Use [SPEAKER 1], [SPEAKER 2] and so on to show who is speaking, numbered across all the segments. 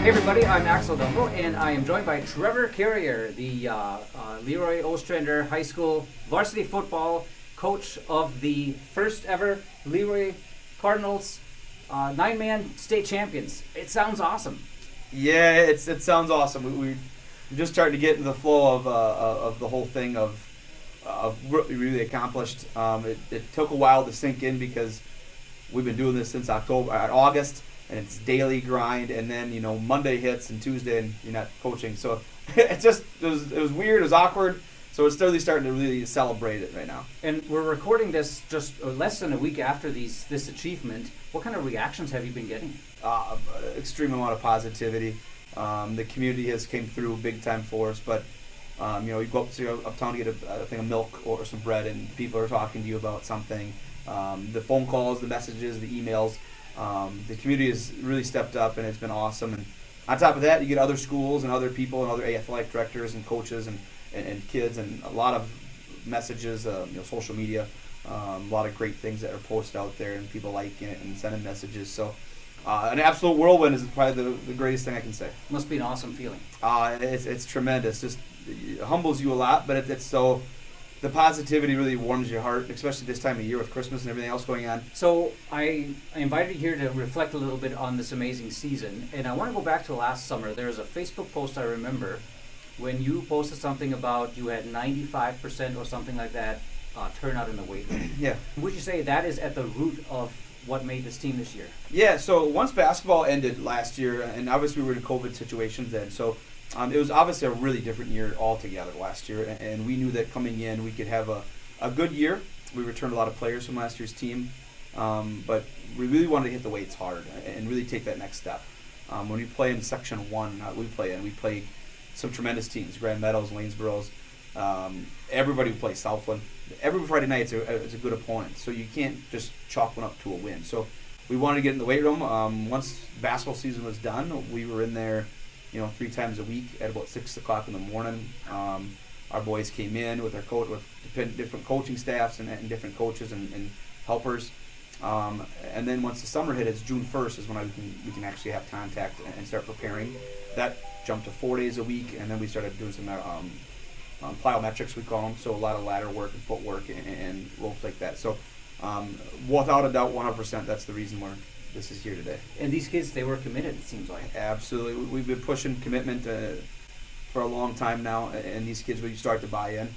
[SPEAKER 1] Hey everybody, I'm Axel Gumbel, and I am joined by Trevor Carrier, the Leroy Ostrander High School varsity football coach of the first ever Leroy Cardinals 9-man state champions. It sounds awesome.
[SPEAKER 2] Yeah, it sounds awesome. We're just starting to get into the flow of the whole thing of what we really accomplished. It took a while to sink in because we've been doing this since August. And it's daily grind, and then Monday hits and Tuesday, and you're not coaching. So it was weird, it was awkward. So it's really starting to really celebrate it right now.
[SPEAKER 1] And we're recording this just less than a week after this achievement. What kind of reactions have you been getting?
[SPEAKER 2] Extreme amount of positivity. The community has came through big time for us, but you go uptown to get a thing of milk or some bread, and people are talking to you about something. The phone calls, the messages, the emails. The community has really stepped up, and it's been awesome. And on top of that, you get other schools and other people and other athletic directors and coaches and kids, and a lot of messages, social media, a lot of great things that are posted out there, and people liking it and sending messages. So an absolute whirlwind is probably the greatest thing I can say.
[SPEAKER 1] Must be an awesome feeling.
[SPEAKER 2] It's tremendous. Just it humbles you a lot, but it's so... The positivity really warms your heart, especially this time of year with Christmas and everything else going on.
[SPEAKER 1] So I invited you here to reflect a little bit on this amazing season, and I want to go back to last summer. There was a Facebook post I remember when you posted something about you had 95% or something like that turnout in the weight room.
[SPEAKER 2] Yeah.
[SPEAKER 1] Would you say that is at the root of what made this team this year?
[SPEAKER 2] Yeah, so once basketball ended last year, and obviously we were in COVID situations then, so it was obviously a really different year altogether last year, and we knew that coming in we could have a good year. We returned a lot of players from last year's team, but we really wanted to hit the weights hard and really take that next step. When we play in Section 1, we play some tremendous teams, Grand Meadows, Waynesboro's, everybody who plays Southland. Every Friday night it's a good opponent, so you can't just chalk one up to a win. So we wanted to get in the weight room. Once basketball season was done, we were in there 3 times a week at about 6 o'clock in the morning. Our boys came in with their coach, with different coaching staffs and different coaches and helpers. And then once the summer hit, it's June 1st is when we can actually have contact and start preparing. That jumped to 4 days a week, and then we started doing some plyometrics, we call them, so a lot of ladder work and footwork and ropes like that. So without a doubt, 100%, that's the reason this is here today.
[SPEAKER 1] And these kids, they were committed, it seems like.
[SPEAKER 2] Absolutely. We've been pushing commitment for a long time now, and these kids really start to buy in.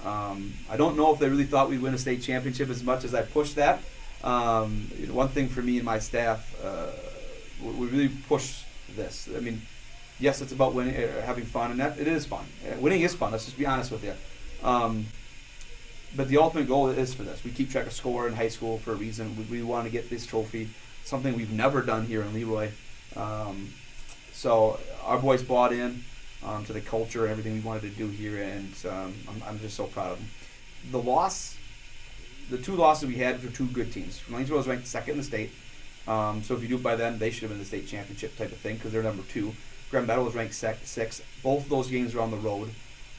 [SPEAKER 2] I don't know if they really thought we'd win a state championship as much as I pushed that. One thing for me and my staff, we really push this. I mean, yes, it's about winning, having fun, and it is fun. Winning is fun, let's just be honest with you. But the ultimate goal is for this. We keep track of score in high school for a reason. We want to get this trophy, something we've never done here in Leroy. So our boys bought in to the culture and everything we wanted to do here, and I'm just so proud of them. The 2 losses we had were 2 good teams. Lanesboro was ranked 2nd in the state, so if you do it by then, they should have been the state championship type of thing because they're number 2. Grand Meadows was ranked 6th. Both of those games were on the road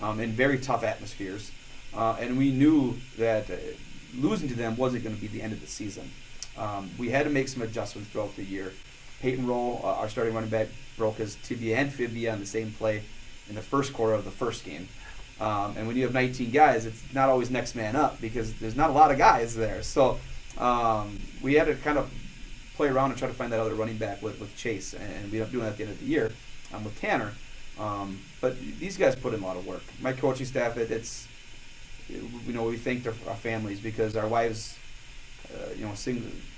[SPEAKER 2] in very tough atmospheres, and we knew that losing to them wasn't going to be the end of the season. We had to make some adjustments throughout the year. Peyton Roll, our starting running back, broke his tibia and fibia on the same play in the first quarter of the first game. And when you have 19 guys, it's not always next man up because there's not a lot of guys there. So we had to kind of play around and try to find that other running back with Chase, and we ended up doing that at the end of the year with Tanner. But these guys put in a lot of work. My coaching staff, we thank our families because our wives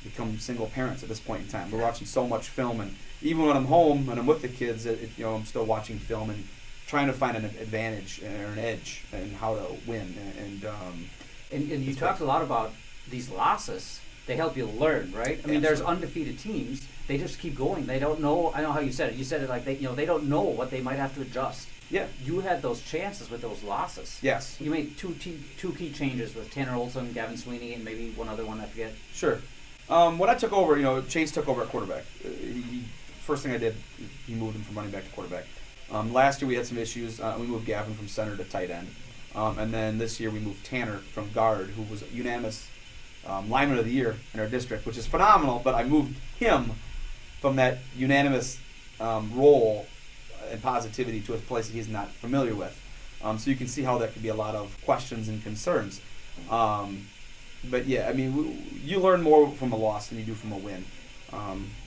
[SPEAKER 2] become single parents at this point in time. We're watching so much film, and even when I'm home and I'm with the kids, I'm still watching film and trying to find an advantage or an edge in how to win.
[SPEAKER 1] And you talked a lot about these losses. They help you learn, right? I mean, There's undefeated teams. They just keep going. They don't know. I know how you said it. You said it like they don't know what they might have to adjust.
[SPEAKER 2] Yeah.
[SPEAKER 1] You had those chances with those losses.
[SPEAKER 2] Yes.
[SPEAKER 1] You made two key changes with Tanner Olson, Gavin Sweeney, and maybe one other one I forget.
[SPEAKER 2] Sure. When I took over, Chase took over at quarterback. First thing I did, he moved him from running back to quarterback. Last year we had some issues. We moved Gavin from center to tight end. And then this year we moved Tanner from guard, who was unanimous lineman of the year in our district, which is phenomenal, but I moved him from that unanimous role and positivity to a place that he's not familiar with. So you can see how that could be a lot of questions and concerns. But yeah, I mean, you learn more from a loss than you do from a win.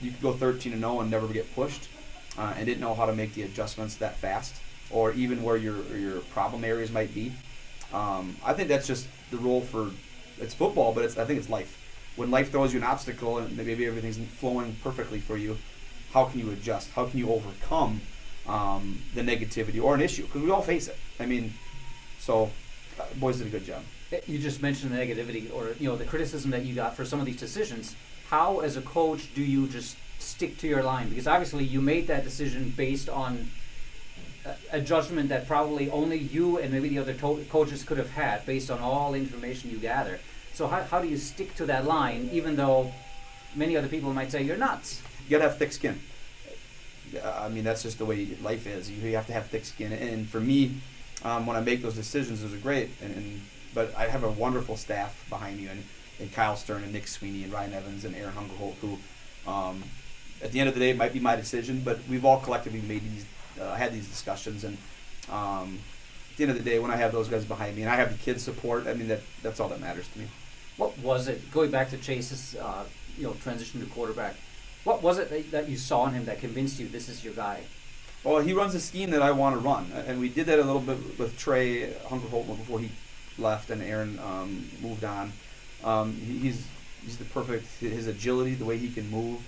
[SPEAKER 2] You could go 13-0 and never get pushed, and didn't know how to make the adjustments that fast, or even where your problem areas might be. I think that's just the role for it's football, but I think it's life. When life throws you an obstacle and maybe everything's flowing perfectly for you, how can you adjust? How can you overcome the negativity or an issue? Because we all face it. I mean, so boys did a good job.
[SPEAKER 1] You just mentioned the negativity, or the criticism that you got for some of these decisions. How, as a coach, do you just stick to your line? Because obviously you made that decision based on a judgment that probably only you and maybe the other coaches could have had based on all the information you gather. So how do you stick to that line, even though many other people might say you're nuts?
[SPEAKER 2] You gotta have thick skin. I mean, that's just the way life is. You have to have thick skin. And for me, when I make those decisions, those are great. But I have a wonderful staff behind me, and Kyle Stern and Nick Sweeney and Ryan Evans and Aaron Hungerholt, who, at the end of the day, it might be my decision, but we've all collectively had these discussions. And at the end of the day, when I have those guys behind me and I have the kids' support, I mean, that's all that matters to me.
[SPEAKER 1] What was it, going back to Chase's transition to quarterback, what was it that you saw in him that convinced you this is your guy?
[SPEAKER 2] Well, he runs a scheme that I want to run, and we did that a little bit with Trey Hungerholt before he left and Aaron moved on. He's the perfect, his agility, the way he can move.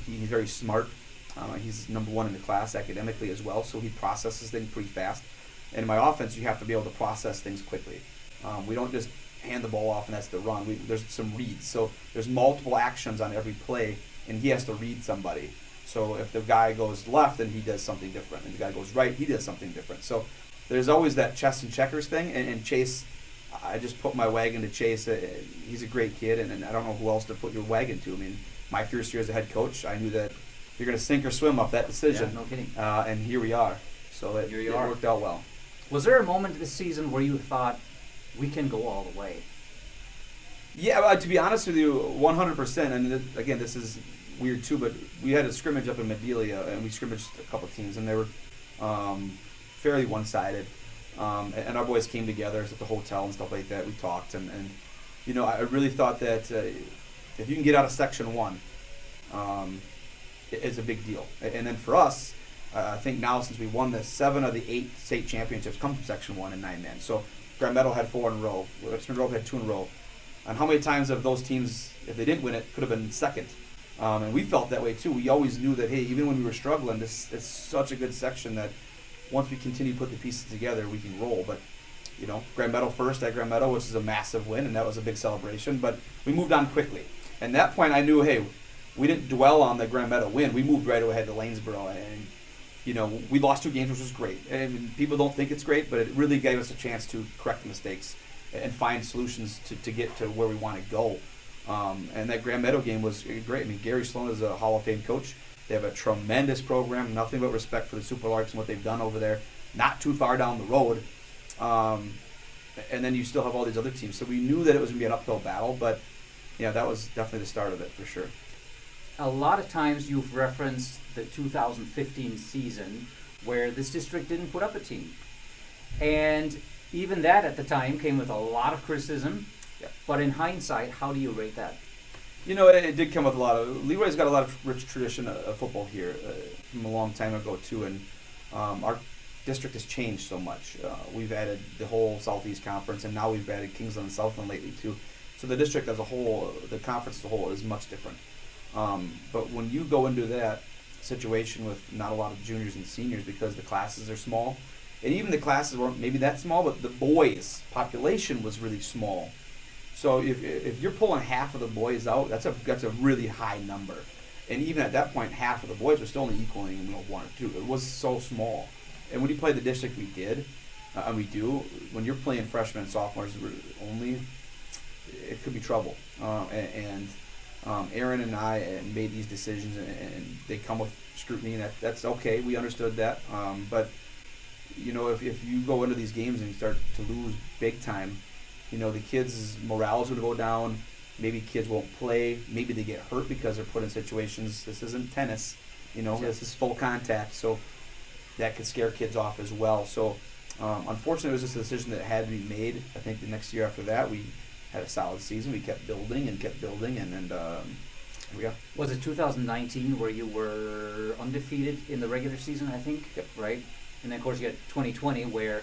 [SPEAKER 2] He's very smart. He's number one in the class academically as well, so he processes things pretty fast. And in my offense, you have to be able to process things quickly. We don't just hand the ball off and that's the run. There's some reads. So there's multiple actions on every play, and he has to read somebody. So if the guy goes left, then he does something different. And the guy goes right, he does something different. So there's always that chess and checkers thing. And Chase, I just put my wagon to Chase. He's a great kid, and I don't know who else to put your wagon to. I mean, my first year as a head coach, I knew that you're going to sink or swim off that decision.
[SPEAKER 1] Yeah, no kidding.
[SPEAKER 2] And here we are. So it worked out well.
[SPEAKER 1] Was there a moment this season where you thought, we can go all the way?
[SPEAKER 2] Yeah, to be honest with you, 100%. And again, this is weird too, but we had a scrimmage up in Medelia, and we scrimmaged a couple teams, and they were fairly one-sided. And our boys came together at the hotel and stuff like that. We talked, and I really thought that if you can get out of Section 1, it's a big deal. And then for us, I think now since we won 7 of the 8 state championships come from Section 1 and 9-man. So Grand Meadow had 4 in a row. Spring Grove had 2 in a row. And how many times have those teams, if they didn't win it, could have been second? And we felt that way too. We always knew that, hey, even when we were struggling, it's such a good section that once we continue to put the pieces together, we can roll. But, Grand Meadow first at Grand Meadow, which is a massive win, and that was a big celebration. But we moved on quickly. And at that point, I knew, hey, we didn't dwell on the Grand Meadow win. We moved right ahead to Lanesboro, and we lost 2 games, which was great. And people don't think it's great, but it really gave us a chance to correct the mistakes and find solutions to get to where we want to go. And that Grand Meadow game was great. I mean, Gary Sloan is a Hall of Fame coach. They have a tremendous program, nothing but respect for the Super Larks and what they've done over there. Not too far down the road. And then you still have all these other teams. So we knew that it was going to be an uphill battle, but that was definitely the start of it for sure.
[SPEAKER 1] A lot of times you've referenced the 2015 season where this district didn't put up a team. And even that at the time came with a lot of criticism.
[SPEAKER 2] Yeah.
[SPEAKER 1] But in hindsight, how do you rate that?
[SPEAKER 2] It did come with a lot of... Leroy's got a lot of rich tradition of football here from a long time ago too. And our district has changed so much. We've added the whole Southeast Conference, and now we've added Kingsland and Southland lately too. So the district as a whole, the conference as a whole, is much different. But when you go into that situation with not a lot of juniors and seniors because the classes are small, and even the classes weren't maybe that small, but the boys' population was really small. So if you're pulling half of the boys out, that's a really high number. And even at that point, half of the boys were still only equaling 1 or 2. It was so small. And when you play the district we did, and we do, when you're playing freshmen and sophomores only, it could be trouble. Aaron and I made these decisions, and they come with scrutiny, and that's okay. We understood that. But if you go into these games and you start to lose big time, the kids' morale is going to go down. Maybe kids won't play. Maybe they get hurt because they're put in situations. This isn't tennis. This is full contact, so that could scare kids off as well. So unfortunately, it was just a decision that had to be made. I think the next year after that, we had a solid season. We kept building, and here we go.
[SPEAKER 1] Was it 2019 where you were undefeated in the regular season, I think?
[SPEAKER 2] Yep.
[SPEAKER 1] Right? And then, of course, you had 2020 where,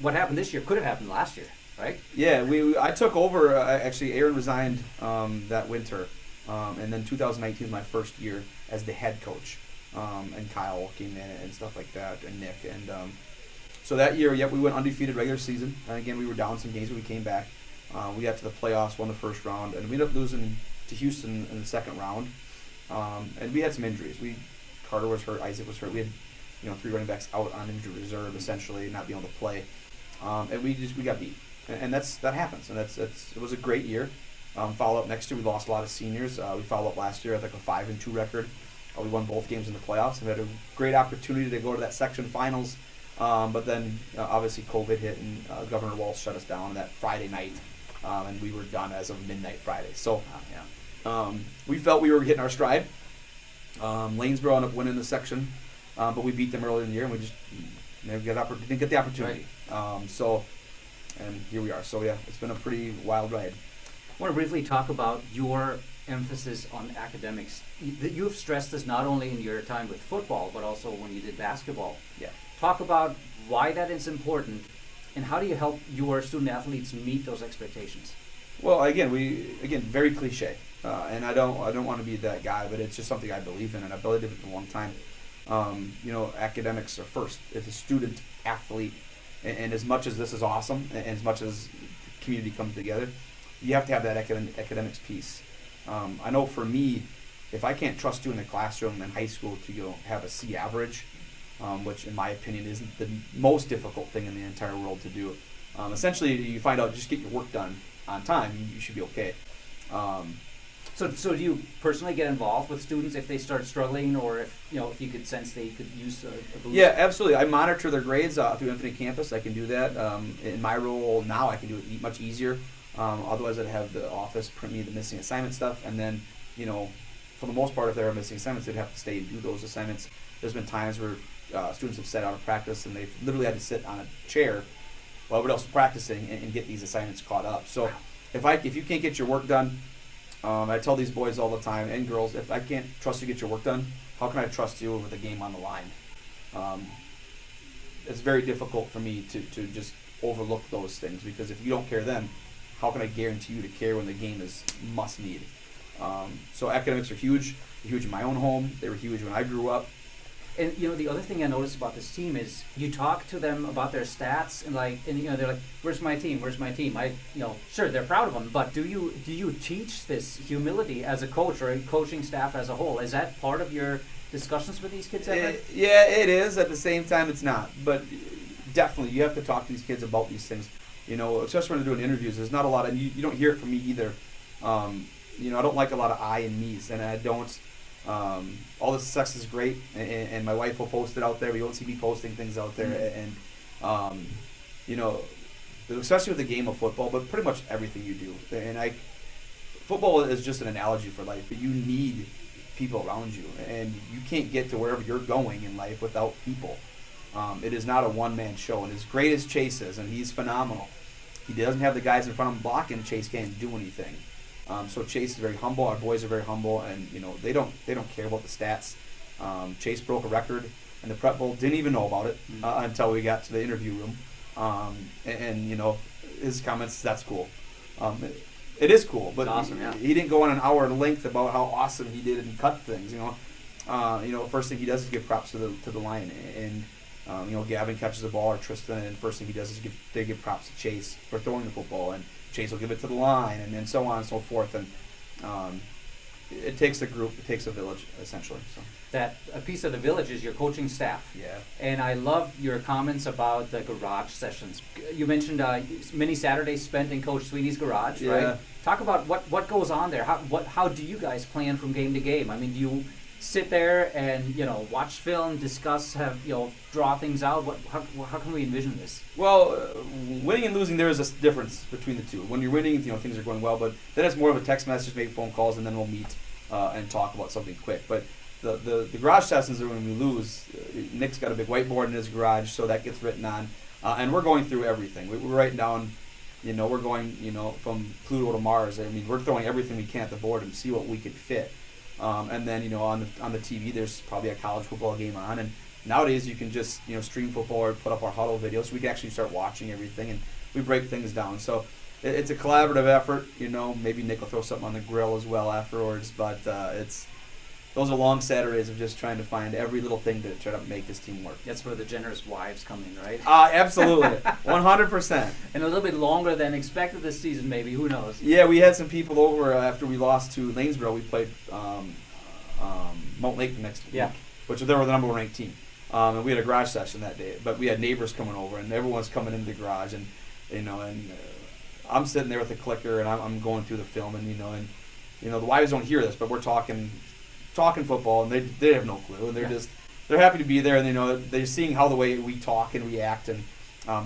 [SPEAKER 1] what happened this year could have happened last year, right?
[SPEAKER 2] Yeah, I took over. Actually, Aaron resigned that winter, and then 2019 was my first year as the head coach, and Kyle came in and stuff like that, and Nick, and so that year, we went undefeated regular season. And again, we were down some games, but we came back. We got to the playoffs, won the first round, and we ended up losing to Houston in the second round. And we had some injuries. Carter was hurt, Isaac was hurt. We had 3 running backs out on injured reserve, essentially, not being able to play. And we got beat, and that happens. And it was a great year. Follow up next year, we lost a lot of seniors. We followed up last year with a 5-2 record. We won both games in the playoffs, and we had a great opportunity to go to that section finals. But then obviously COVID hit, and Governor Walsh shut us down that Friday night, and we were done as of midnight Friday. So we felt we were hitting our stride. Lanesboro ended up winning the section. But we beat them early in the year, and we just didn't get the opportunity. Right. And here we are. So, it's been a pretty wild ride.
[SPEAKER 1] I want to briefly talk about your emphasis on academics. You've stressed this not only in your time with football, but also when you did basketball.
[SPEAKER 2] Yeah.
[SPEAKER 1] Talk about why that is important, and how do you help your student athletes meet those expectations?
[SPEAKER 2] Well, again, very cliche, and I don't want to be that guy, but it's just something I believe in, and I've believed in it for a long time. Academics are first. It's a student athlete, and as much as this is awesome, and as much as the community comes together, you have to have that academics piece. I know for me, if I can't trust you in the classroom in high school to have a C average, which in my opinion isn't the most difficult thing in the entire world to do. Essentially, you find out just get your work done on time, you should be okay.
[SPEAKER 1] So do you personally get involved with students if they start struggling, or if you could sense they could use a boost?
[SPEAKER 2] Yeah, absolutely. I monitor their grades through Infinite Campus. I can do that. In my role now, I can do it much easier. Otherwise, I'd have the office print me the missing assignment stuff, and then for the most part, if there are missing assignments, they'd have to stay and do those assignments. There's been times where students have sat out of practice and they've literally had to sit on a chair while everybody else is practicing and get these assignments caught up. So if you can't get your work done, I tell these boys all the time, and girls, if I can't trust you to get your work done, how can I trust you with a game on the line? It's very difficult for me to just overlook those things, because if you don't care then, how can I guarantee you to care when the game is must need? So academics are huge. They're huge in my own home. They were huge when I grew up.
[SPEAKER 1] And the other thing I noticed about this team is you talk to them about their stats, and they're like, "Where's my team? Where's my team?" Sure, they're proud of them, but do you teach this humility as a coach or a coaching staff as a whole? Is that part of your discussions with these kids ever?
[SPEAKER 2] Yeah, it is. At the same time, it's not. But definitely, you have to talk to these kids about these things. Especially when they're doing interviews. There's not a lot, and you don't hear it from me either. I don't like a lot of I and me's, and I don't. All the success is great, and my wife will post it out there. You won't see me posting things out there, and especially with the game of football, but pretty much everything you do. And football is just an analogy for life, but you need people around you, and you can't get to wherever you're going in life without people. It is not a one-man show, and as great as Chase is, and he's phenomenal, he doesn't have the guys in front of him blocking. Chase can't do anything. So Chase is very humble. Our boys are very humble, and they don't care about the stats. Chase broke a record in the Prep Bowl. Didn't even know about it until we got to the interview room. His comments, that's cool. It is cool, but
[SPEAKER 1] awesome, yeah.
[SPEAKER 2] He didn't go on an hour length about how awesome he did and cut things. First thing he does is give props to the line, and Gavin catches the ball, or Tristan, and first thing he does is give props to Chase for throwing the football, and Chase will give it to the line, and then so on and so forth. And it takes a group, it takes a village, essentially. So
[SPEAKER 1] that a piece of the village is your coaching staff.
[SPEAKER 2] Yeah.
[SPEAKER 1] And I love your comments about the garage sessions. You mentioned many Saturdays spent in Coach Sweeney's garage, right? Talk about what goes on there. How do you guys plan from game to game? Do you sit there and watch film, discuss, draw things out? How can we envision this?
[SPEAKER 2] Well, winning and losing, there is a difference between the two. When you're winning, things are going well, but then it's more of a text message, maybe phone calls, and then we'll meet and talk about something quick. But the garage sessions are when we lose. Nick's got a big whiteboard in his garage, so that gets written on, and we're going through everything. We're writing down, we're going, from Pluto to Mars. I mean, we're throwing everything we can at the board and see what we can fit. And then, on the TV, there's probably a college football game on, and nowadays you can just, stream football or put up our huddle videos, so we can actually start watching everything, and we break things down. So it's a collaborative effort. Maybe Nick will throw something on the grill as well afterwards, but those are long Saturdays of just trying to find every little thing to try to make this team work.
[SPEAKER 1] That's where the generous wives come in, right?
[SPEAKER 2] Absolutely, 100%.
[SPEAKER 1] And a little bit longer than expected this season, maybe. Who knows?
[SPEAKER 2] Yeah, we had some people over after we lost to Lanesboro. We played Mount Lake the next week, which they were the number 1 ranked team. And we had a garage session that day, but we had neighbors coming over, and everyone's coming into the garage, and I'm sitting there with the clicker, and I'm going through the film, and the wives don't hear this, but we're talking football, and they have no clue, and they're happy to be there, and they're seeing how the way we talk and react, and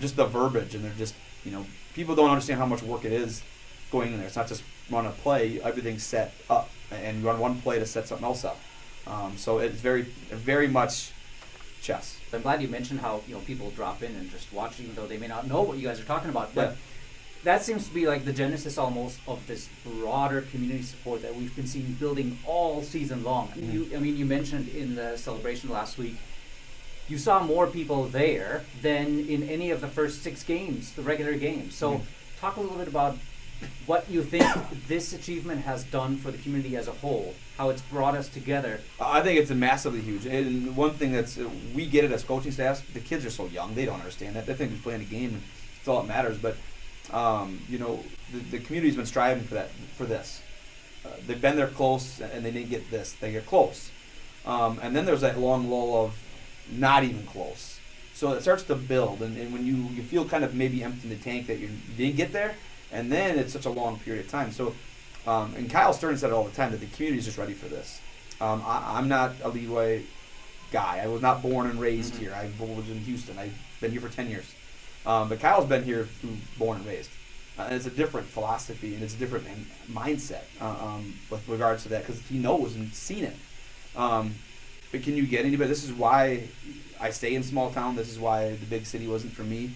[SPEAKER 2] just the verbiage, and they're just people don't understand how much work it is going in there. It's not just run a play; everything's set up, and you run one play to set something else up. So it's very, very much chess.
[SPEAKER 1] I'm glad you mentioned how people drop in and just watch, even though they may not know what you guys are talking about. But that seems to be like the genesis almost of this broader community support that we've been seeing building all season long. Mm-hmm. You mentioned in the celebration last week, you saw more people there than in any of the first 6 games, the regular games. So talk a little bit about what you think this achievement has done for the community as a whole, how it's brought us together.
[SPEAKER 2] I think it's massively huge. And one thing we get it as coaching staffs, the kids are so young, they don't understand that. They think they're playing a game, and it's all that matters. But, the community's been striving for this. They've been there close, and they didn't get this. They get close. And then there's that long lull of not even close. So it starts to build, and when you feel kind of maybe empty in the tank that you didn't get there, and then it's such a long period of time. So, and Kyle Stern said it all the time that the community is just ready for this. I'm not a Leroy guy. I was not born and raised here. I was in Houston. I've been here for 10 years. But Kyle's been here through born and raised. And it's a different philosophy, and it's a different mindset with regards to that, because he knows and seen it. But can you get anybody? This is why I stay in small town. This is why the big city wasn't for me.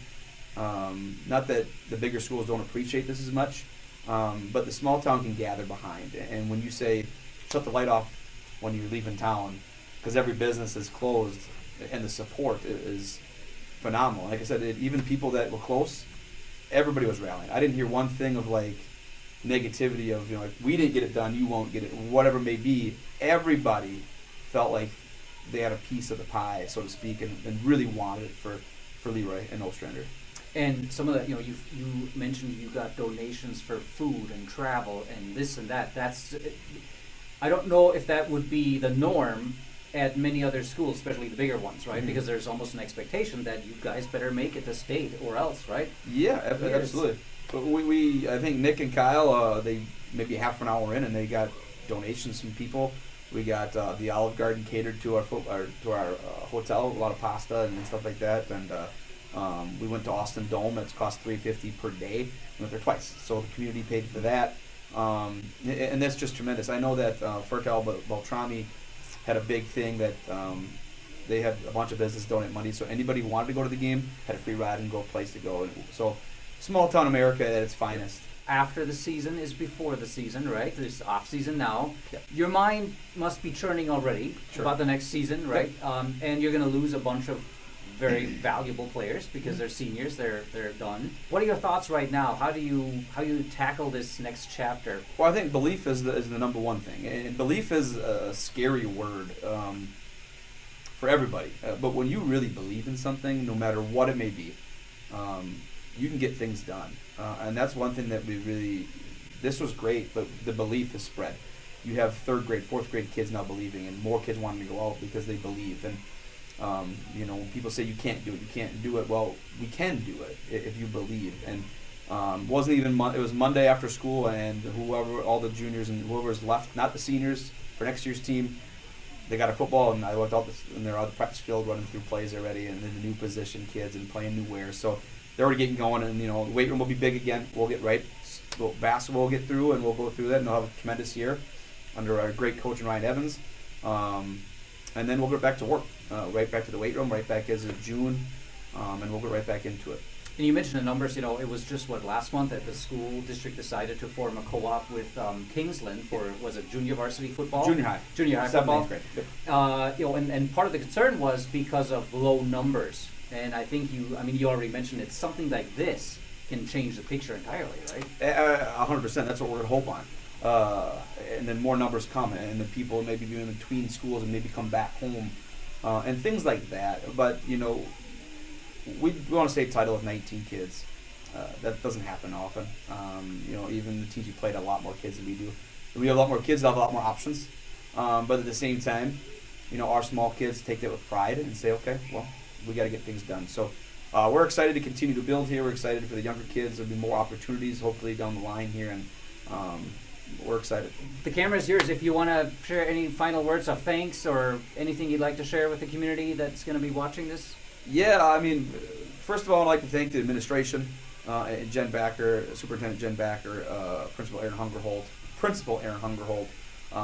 [SPEAKER 2] Not that the bigger schools don't appreciate this as much, but the small town can gather behind. And when you say, shut the light off when you're leaving town, because every business is closed, and the support is phenomenal. Like I said, even people that were close, everybody was rallying. I didn't hear one thing of like negativity of like, we didn't get it done, you won't get it, whatever it may be. Everybody felt like they had a piece of the pie, so to speak, and really wanted it for Leroy and Ostrander.
[SPEAKER 1] And some of that, you mentioned you got donations for food and travel and this and that. I don't know if that would be the norm at many other schools, especially the bigger ones, right? Mm-hmm. Because there's almost an expectation that you guys better make it to state or else, right?
[SPEAKER 2] Yeah, absolutely. But I think Nick and Kyle, they maybe half an hour in, and they got donations from people. We got the Olive Garden catered to our hotel, a lot of pasta and stuff like that, and we went to Austin Dome. It's cost $350 per day. We went there twice, so the community paid for that, and that's just tremendous. I know that Fertel Beltrami had a big thing that they had a bunch of businesses donate money, so anybody who wanted to go to the game had a free ride and go place to go. So small town America at its finest.
[SPEAKER 1] After the season is before the season, right? There's off season now. Yep. Your mind must be churning already about the next season, right? Yep. And you're going to lose a bunch of very valuable players because they're seniors. They're done. What are your thoughts right now? How do you tackle this next chapter?
[SPEAKER 2] Well, I think belief is the number one thing, and belief is a scary word for everybody. But when you really believe in something, no matter what it may be, you can get things done. And that's one thing that this was great, but the belief is spread. You have 3rd grade, 4th grade kids now believing, and more kids wanting to go out because they believe. And, when people say you can't do it, well, we can do it if you believe. And it was Monday after school, and all the juniors and whoever's left, not the seniors, for next year's team, they got a football, and I looked out and they're on the practice field running through plays already, and then the new position kids and playing new wares. So they're already getting going, and the weight room will be big again. We'll get right. Basketball will get through, and we'll go through that, and we'll have a tremendous year under our great coach Ryan Evans. And then we'll get back to work, right back to the weight room, right back as of June, and we'll get right back into it.
[SPEAKER 1] And you mentioned the numbers, it was just last month that the school district decided to form a co-op with Kingsland for, was it junior varsity football?
[SPEAKER 2] Junior high.
[SPEAKER 1] Junior high
[SPEAKER 2] 7th,
[SPEAKER 1] football.
[SPEAKER 2] 8th grade. Yep.
[SPEAKER 1] And part of the concern was because of low numbers. And I think you already mentioned it, something like this can change the picture entirely, right?
[SPEAKER 2] 100%, that's what we're going to hope on. And then more numbers come, and then people maybe be in between schools and maybe come back home, and things like that. But, we want a state title with 19 kids. That doesn't happen often. Even the teams we played a lot more kids than we do. When we have a lot more kids, they'll have a lot more options. But at the same time, our small kids take that with pride and say, okay, well, we got to get things done. So we're excited to continue to build here. We're excited for the younger kids. There'll be more opportunities hopefully down the line here, and we're excited.
[SPEAKER 1] The camera is yours. If you want to share any final words of thanks or anything you'd like to share with the community that's going to be watching this.
[SPEAKER 2] Yeah, first of all, I'd like to thank the administration, and Jen Backer, Superintendent Jen Backer, Principal Aaron Hungerhold.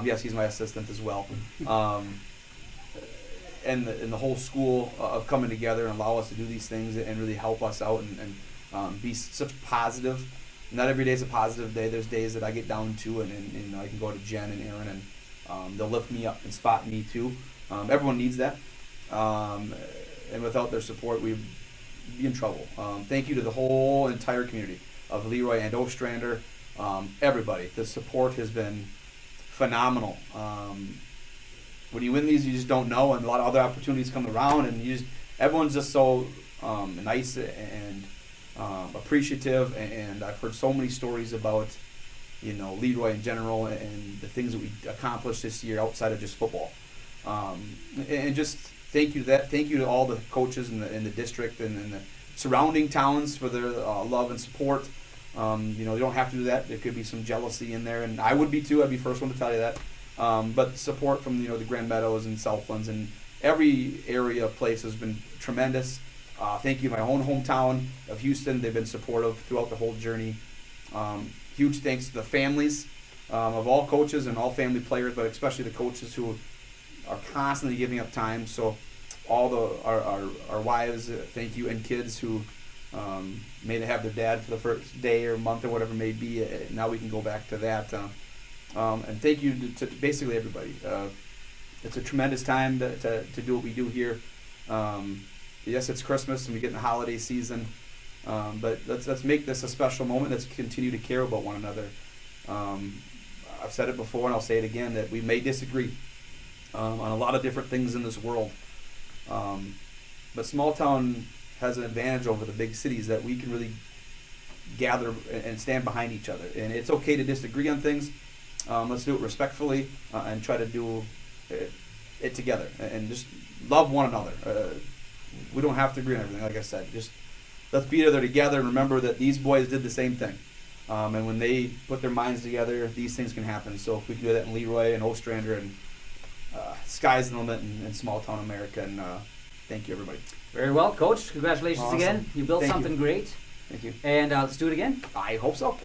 [SPEAKER 2] Yes, he's my assistant as well. And the whole school of coming together and allow us to do these things and really help us out and be such positive. Not every day is a positive day. There's days that I get down to, and I can go to Jen and Aaron, and they'll lift me up and spot me too. Everyone needs that. And without their support, we'd be in trouble. Thank you to the whole entire community of Leroy and Ostrander. Everybody, the support has been phenomenal. When you win these, you just don't know, and a lot of other opportunities come around, and everyone's just so nice and appreciative. And I've heard so many stories about, Leroy in general and the things that we accomplished this year outside of just football. And just thank you to that. Thank you to all the coaches in the district and the surrounding towns for their love and support. You don't have to do that. There could be some jealousy in there, and I would be too. I'd be the first one to tell you that. But support from the Grand Meadows and Southlands and every area place has been tremendous. Thank you to my own hometown of Houston. They've been supportive throughout the whole journey. Huge thanks to the families of all coaches and all family players, but especially the coaches who are constantly giving up time. So all our wives, thank you, and kids who may have their dad for the first day or month or whatever it may be. Now we can go back to that. And thank you to basically everybody. It's a tremendous time to do what we do here. Yes, it's Christmas and we get in the holiday season, but let's make this a special moment. Let's continue to care about one another. I've said it before and I'll say it again, that we may disagree on a lot of different things in this world, but small town has an advantage over the big cities that we can really gather and stand behind each other. And it's okay to disagree on things. Let's do it respectfully and try to do it together and just love one another. We don't have to agree on everything, like I said. Just let's be there together and remember that these boys did the same thing. And when they put their minds together, these things can happen. So if we can do that in Leroy and Ostrander and sky's the limit in small town America. And thank you, everybody.
[SPEAKER 1] Very well, Coach. Congratulations
[SPEAKER 2] Awesome.
[SPEAKER 1] again. You built
[SPEAKER 2] Thank
[SPEAKER 1] something
[SPEAKER 2] you.
[SPEAKER 1] great.
[SPEAKER 2] Thank you.
[SPEAKER 1] And let's do it again.
[SPEAKER 2] I hope so.